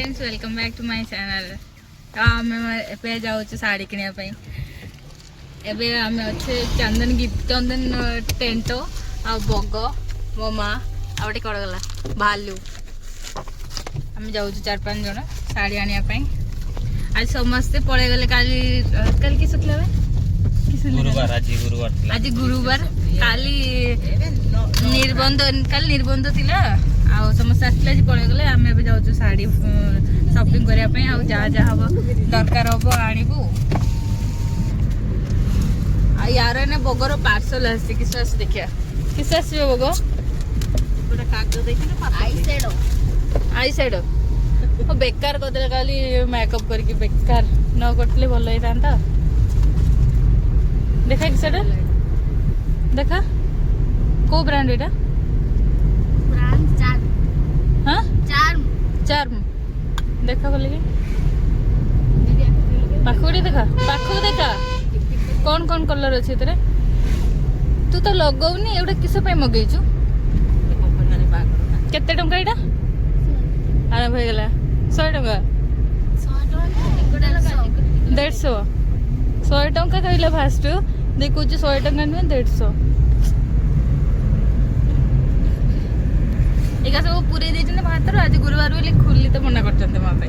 Friends welcome back to my channel. तो आम ए जाऊँ साड़ी किनापी एवं आम अच्छे चंदन टेंट आ बग मो माँ आटे कौन गला भालू आम जाऊँ 4-5 जन साड़ी आने आज समस्ते पड़े गले काली कि शुक्ला आज गुरुवार काली निबंध थिला आ समस्त आसले आज पड़े गले आम ए जाऊँ साड़ी शॉपिंग करने जहाँ जहाँ हम दरकार हम आणबू यार ने बगर पार्सल आसी किस आस देखिया किस आसबे बग आई सैड बेकार करदे खाली मेकअप करके बेकार न करते भल होता देखा कि सेटा देखा को ब्रांड एटा हाँ चार्म देखा बोले कि पाखु देखा कौन कौन कलर अच्छे तेरे तू तो लगौनी एटा किस मगेचु केते टंका एटा आराम हो गला 100 टंका 150 टंका कहला फास्ट देखु 100 टंका नुहे 150 एका सब पूरे देछन भात आज गुरुवार बोली खुली तो मना करछन मा पे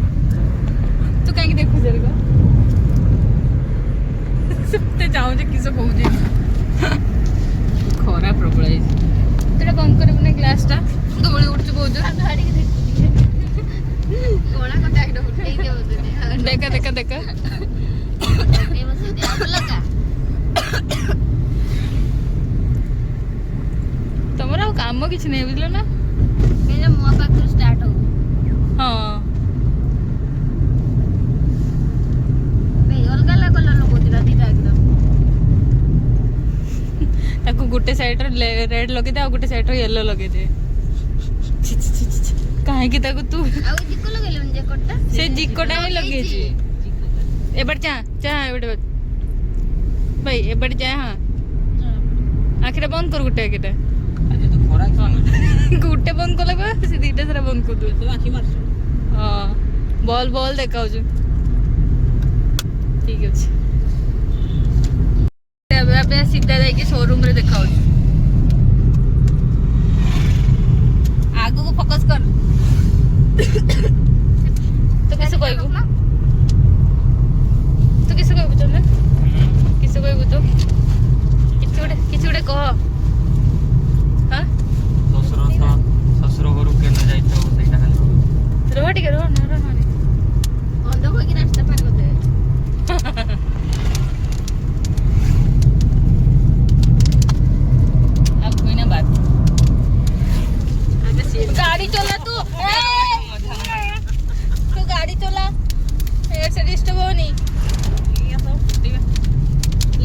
तू काहे देखु जरी को सुते जाऊ जे किस कहू जे खरा प्रबल है तेरा बंद करे बने ग्लास टा तो बड़ी उठ कहू जे गाड़ी के कोला कटा के उठे के बोलते देखा ए बस दे आप लगा तमरा काम किछ नहीं बुझलो ना मेरा मुआ पाखर स्टार्ट हो हां बे अलग अलग कलर लगोतिरा दीटा एकदम ताको गुटे साइड रे रेड लगे दे आ गुटे साइड रे येलो लगे दे काहे कि ताको तू आ जिको लगेले जे कोटा से जिकोटा ही लगे छी एबड़ चा एबड़ भाई एबड़ जा हां आखिरा बंद कर गुटे केटा आज तो खरा खान गुटे बंद कर लगा से दीटा सारा बंद कर दो तो आखी मारछ हां बॉल देखाउ छु ठीक अछि अब सीधा जाके शोरूम रे देखाउ आगु को फोकस कर तो कैसे कहबू चंदन किसे कहबू तो किछु गोटे कह हां ससुर घर के न जाइतो सेटा खाली रोह टिके रोह न अंध होगी रास्ता पार कर दे अब कोई ना बात गाड़ी चला तू गाड़ी चला एयर से डिस्टर्ब होनी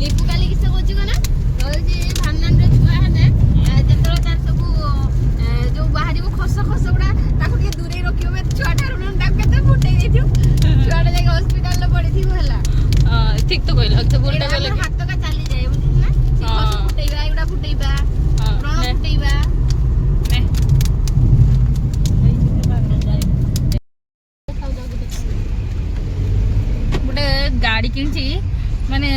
लिपु काली किसे कोची गना जे भामनान रे छुआ हने जेतरो तार सब जो बाहरी वो खस उडा ताको के दूरे रखियो में छुआटा रुन डाक के तो फुटे दिथियो छुआटा जाके हॉस्पिटल ले पड़ी थी हला हां ठीक तो कहला तो बोलटा गले हाथ का चली जाए बुझिस ना खस फुटेबा एडा फुटेबा प्रण फुटेबा गाड़ी किनची माने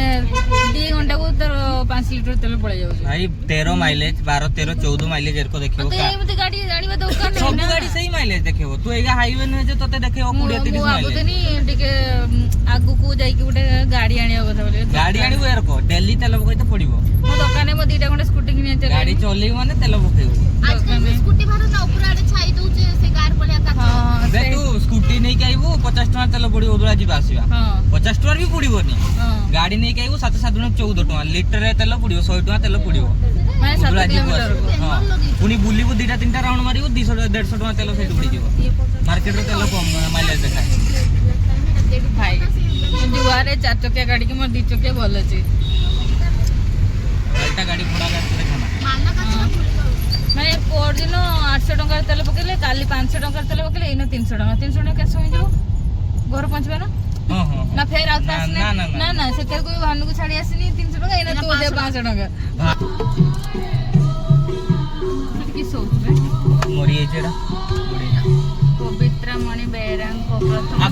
2 घंटा को तर 5 लीटर तेल पड़ जाउ भाई 13 माइलेज 12 13 14 माइलेज एरको देखियो का तो ये गाड़ी जानिबा दरकार नै सब गाड़ी सही माइलेज देखियो तू एगा हाईवे ने जे तते देखियो 20 30 माइलेज आबो तनी टिके आगु को जाई कि उठे गाड़ी आनियो बता बोले गाड़ी आनिबो एरको डेली तेल पकई तो पड़िबो मो दुकान में 2टा घंटा स्कूटी किने चले गाड़ी चलेई माने तेल पकईबो आजकल स्कूटी भारो ना ऊपर आडे छाई दउचे से कार पलिया का हां बे तू स्कूटी नै काइबो 50 टका तेल पड़ी ओदरा जीवा आसीबा हां 50 टका भी पड़िबोनी गाड़ी नै काइबो 7-7 14 टका लीटर रे तेल पड़िबो 100 टका तेल पड़िबो माने 7 किलोमीटर हां पुनी बुलीबो 2-3टा राउंड मारिबो 200-150 टका तेल सेट पड़ी जीवो मार्केट रे तेल कम माइलेज देखाय भाई जुआरे 4 चकिया गाड़ी के मोर 2 चकिया भल अछि एटा गाड़ी पुरा गाड़ी देखना मानना का माने पर दिन 800 टका तेल पकेले काली 500 टका तेल पकेले एना 300 टका कैसे हो जाबो घर पहुंचबे ना हां ना फेर आउतास ना से तेरे को भानु को छाड़ी आसीनी 300 टका एना तू दे 500 टका कि सोच में मोरी एजेडा मोरी ना पवित्र मणि बेरंग को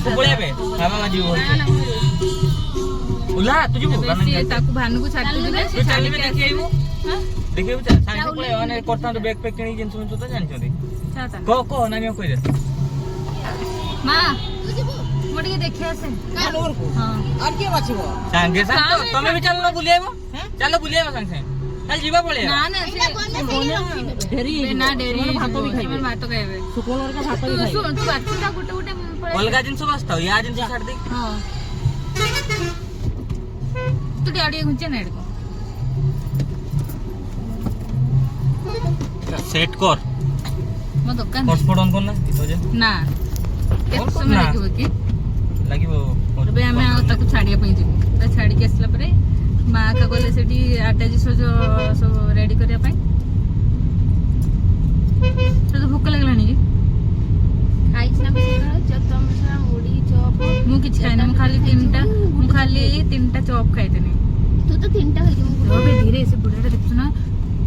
तू पळे बे बाबा माजी बोल उला तुझी बोल से ताकू भानु को छाड़ दे तू चली में देखि आइबो हां देखि बुझा सांगे पळे ओने करता तो बैग पैक किनी जिंस में तो जानि छथि चाता को नानी कोइ दे मां तुझी बोल मोटी के देखि आसे कान और को हां और के बाछबो सांगे सांग तमे भी चलनो बुलिएबो चलो बुलिएबो सांगे चल जीवा पळे ना ना डेरी ना डेरी भात भी खाइबे भात खाइबे सुकोन और का भात भी खाइबे सुन तू बाछटा गुटे गुटे अलगा जिंस बसता या जिंस छाड़ दे हां तू डाडी घुंचे ना एडको सेट कर मो दुकान हॉटस्पॉट ऑन करना तो जे ना केत समय लागिबो की लागिबो तबे हमें ताको छाड़िया पई जे ता छाड़ी के असला परे मां का बोले सेठी अटैच सो रेडी करिया पई तो भूख लागलानी की खाइछ ना चटम मसला मुड़ी चॉप मु किछ खाइना मु खाली तीनटा चॉप खाइतनी तू तो तीनटा खाइ मु अबे धीरे से बुढ़ाटा देखछ ना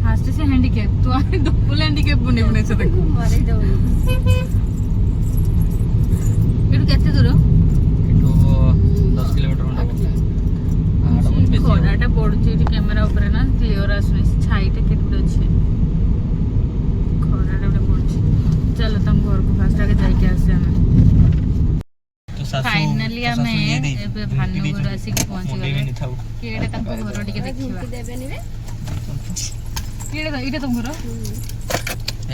फास्ट से हैंडीकैप तू आने दो फुल हैंडीकैप बने बने से देखो मारे दो एटू केते दूर एटू 10 किलोमीटर होना खराटा पड़ुची कैमेरा ऊपर ना क्लियर आसुनी छाईटा केते अछि खराटा बडे पड़ुची चलो तुम घर को फास्ट आगे जाई के आसे हम फाइनली हमें एबे भानु घर आसी के पहुंच गए केडे तंको घर टिके देखिबा देबेनी रे केडे इटे तुम घर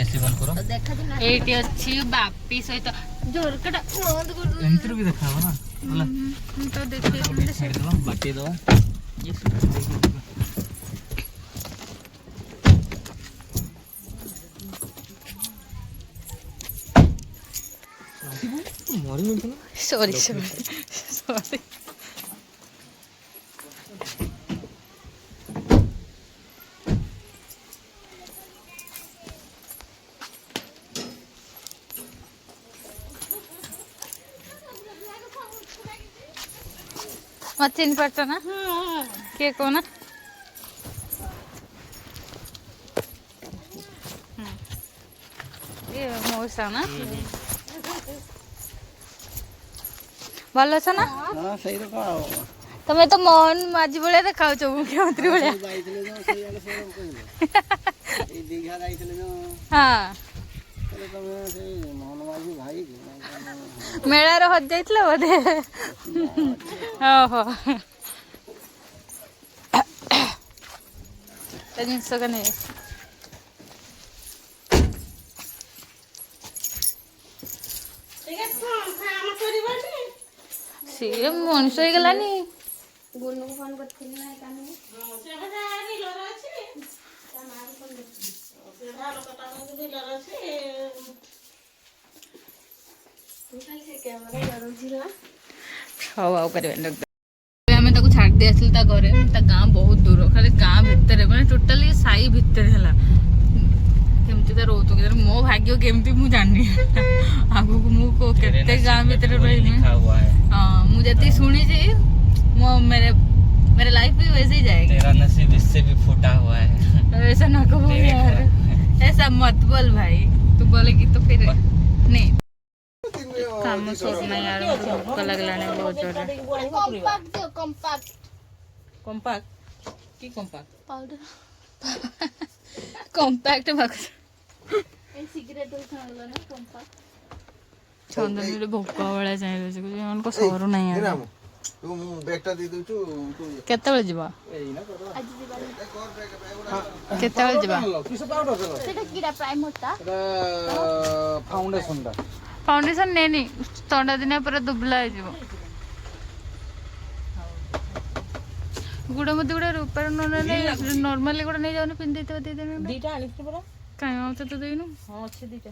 एसी बंद करो देखा दिना एटी अछि बापी सहित झरकटा बंद कर एंटर भी देखावा ना होला तो देखिए साइड दो बाटी दो ये सॉरी मचिन पड़ता ना के कोना ये मौसा ना भल छ ना हां सही रखा तमे तो मोहन माझी बळे देखाउ छ मुख्यमंत्री बळे हां मेला रो हज जाइतले बोधे ओहो तनी सगने सीरे मनुष्य हो गलानी गुनु को फोन करथिन ना काने से बजारी लरा अछि तमार फोन करथिन से भालो कटा में भी लरा अछि तू खाली से कैमरा लरो जिला हाउ आउ करबे न हमें ताको छाड़ दे असली ता घरे ता गां बहुत दूर खाली गां भीतर माने टोटली साई भीतर हला केमती ता रोतो के मो भाग्य केमती मु जाननी आगु को मु को केते गां भीतर रही लिखा हुआ है हां मु जते सुनी जे मो मेरे लाइफ भी वैसे ही जाएगा तेरा नसीब इससे भी फूटा हुआ है ऐसा ना कहो यार ऐसा मत बोल भाई तू बोलेगी तो फिर नहीं काम सोचना यार मुझे भूख लगलाने बहुत जोर कॉम्पैक्ट की कॉम्पैक्ट पाउडर कॉम्पैक्ट भाग ए सिगरेट खाला ना कॉम्पैक्ट चंदन मेरे भूख वाला चाहिए से कुछ उनको सौरो नहीं है तू बैगटा दे दउ छु केते बजे जीवा आज जीवा केते बजे जीवा किस पाउडर चलो सेटा कीड़ा प्राइम होता फाउंडेशन नेनी थंडा दिन पर दुबला है जीवो गुडा मते गुडा रूपर नॉर्मली गुडा नहीं जाने पिन देते दे देने दीटा आनी परा काई आउ तो देनु हां अच्छे दीटा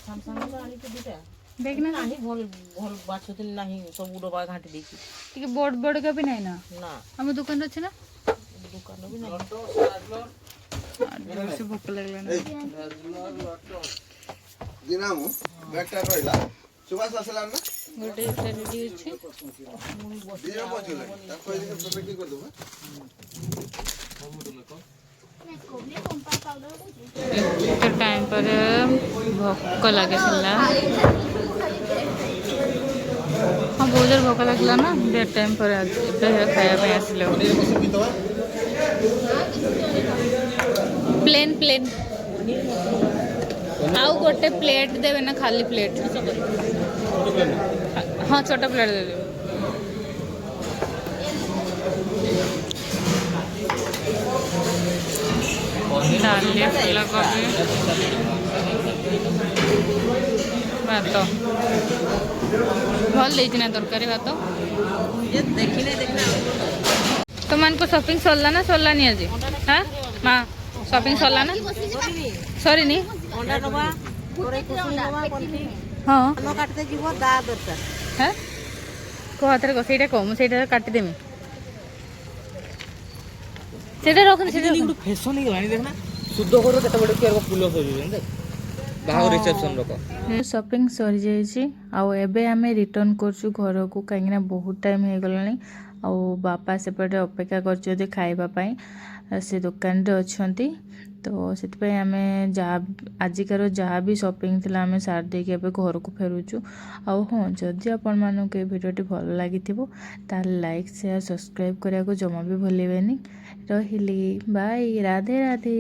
सैमसंग का आनी के दीटा देखना नाही भल भल बाछुतिन नाही सब गुडो बा घाटी देकी ठीक बोर्ड बोर्ड का भी नहीं ना ना हम दुकान अच्छे ना दुकान भी नहीं से भूख लगला ना दिनामु बैगटा रहिला सुभाष असला ना गोटे रेडी अछि दिना पछले त कोइ दिन पेमेंट कर दबा टाइम पर भोक लगे हाँ बहुत जोर भोक लगला ना डेढ़ टाइम पर खाया आसिले प्लेन प्लेन आउ गोटे प्लेट देवे ना खाली प्लेट हाँ छोटा प्लेट दे देवे डाली फूलकोबी भात भल देना तरकारी भात तो मान को शॉपिंग सरला ना सरला नहीं आज हाँ माँ शॉपिंग सरला ना सरी नहीं हाँ हाँ को हाथ रे ସେଇଟା କହ ମୁଁ ସେଇଟା କାଟିଦେମି ସେଇଟା ରଖନି ସେଇଟା ଫ୍ୟାସନ ହେଇଗଲାଣି ଦେଖ ନା ଶୁଦ୍ଧ କର କେତେ ବଡ଼ କିଆର ଫୁଲ ସଜୁଛନ୍ତି ବାହାଘର ରିସେପସନ ରକ ସପିଂ ସରିଯାଇଛି ଆଉ ଏବେ ଆମେ ରିଟର୍ନ କରୁଛୁ ଘରକୁ କାହିଁକିନା ବହୁତ ଟାଇମ୍ ହେଇଗଲାଣି ଆଉ ବାପା ସେପଟେ ଅପେକ୍ଷା କରିଛନ୍ତି ଖାଇବା ପାଇଁ ସେ ଦୋକାନରେ ଅଛନ୍ତି ତ ସେଥିପାଇଁ ଆମେ ଯାହା ଆଜିକାର ଯାହା ବି ସପିଂ ଥିଲା ଆମେ ସାରି ଦେଇକି ଏବେ ଘରକୁ ଫେରୁଛୁ ଆଉ ହଁ ଯଦି ଆପଣମାନଙ୍କୁ ଏ ଭିଡ଼ିଓଟି ଭଲ ଲାଗିଥିବ ତାହେଲେ ଲାଇକ୍ ସେୟାର ସବସ୍କ୍ରାଇବ୍ କରିବାକୁ ଜମା ବି ଭୁଲିବେନି ରହିଲି ବାଇ ରାଧେ ରାଧେ।